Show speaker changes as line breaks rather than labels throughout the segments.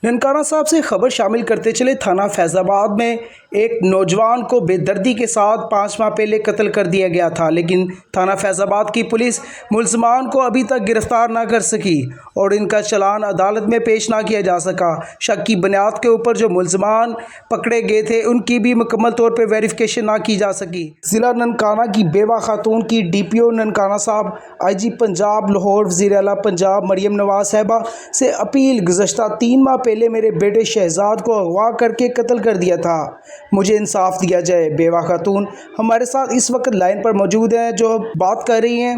ननकाना साहब से खबर शामिल करते चले। थाना फैज़ाबाद में एक नौजवान को बेदर्दी के साथ 5 माह पहले कत्ल कर दिया गया था, लेकिन थाना फैज़ाबाद की पुलिस मुलजमान को अभी तक गिरफ्तार ना कर सकी और इनका चालान अदालत में पेश ना किया जा सका। शक की बुनियाद के ऊपर जो मुलजमान पकड़े गए थे उनकी भी मुकम्मल तौर पर वेरिफिकेशन ना की जा सकी। ज़िला ननकाना की बेवा खातून की DPO ननकाना साहब, IG पंजाब लाहौर, वज़ीर आला पंजाब मरियम नवाज साहिबा से अपील, गुज़श्ता 3 माह पहले मेरे बेटे शहजाद को अगवा करके कत्ल कर दिया था, मुझे इंसाफ दिया जाए। बेवा खातून हमारे साथ इस वक्त लाइन पर मौजूद हैं जो बात कर रही हैं।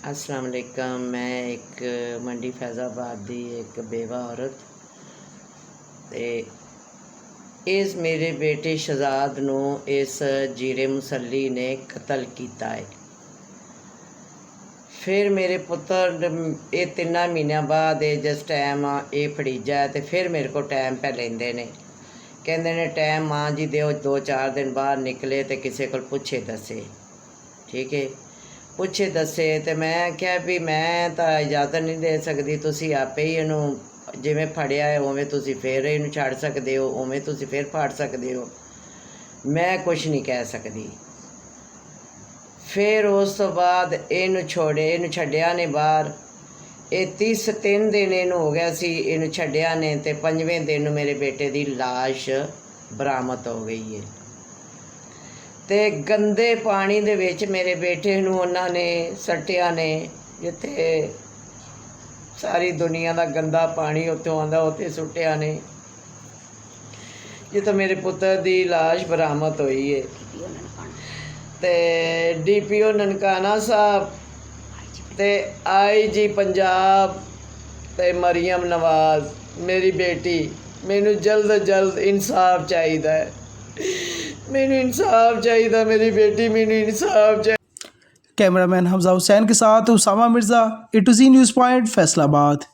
अस्सलाम वालेकुम। मैं एक मंडी फैज़ाबाद दी एक बेवा औरत ते इस मेरे बेटे शहजाद नूं इस जीरे मुसल्ली ने कतल किया है। फिर मेरे पुत्र ये 3 महीनों बाद जिस टाइम ये फड़ीजा है तो फिर मेरे को टाइम पे लेंदे ने, कहंदे ने टाइम माँ जी दो 2-4 दिन बाहर निकले तो किसी को पूछे दसे। ठीक है, पूछे दसे तो मैं क्या भी मैं तो इजाज़त नहीं दे सकती, तुसी आपे ही इनू जिवें फड़िया है उवें तुसी फिर इनू छड़ सकते हो, उवें तुसी फिर फाड़ सकते हो, मैं कुछ नहीं कह सकती। फिर उस तो बाद इनू छोड़े, इनू छड्डिया ने बाहर। ये 3 दिन इनू हो गया सी इनू छड्डिया ने, ते 5वें दिन मेरे बेटे की लाश बरामद हो गई है। ते गंदे पानी दे विच मेरे बेटे नू उन्होंने सट्टिया ने, जिथे सारी दुनिया का गंदा पानी उत्तों आंदा उत्थे सुट्टिया ने, जिथे मेरे पुत्र की लाश बरामद हुई है। ते DPO ननकाना साहब ते IG पंजाब ते मरियम नवाज मेरी बेटी, मैनू जल्द जल्द इंसाफ चाहिए, मैनू इंसाफ चाहिए, मेरी बेटी मैनू इंसाफ चाहिए।
कैमरामैन हमजा हुसैन के साथ Usama Mirza, A to Z news point, Faisalabad.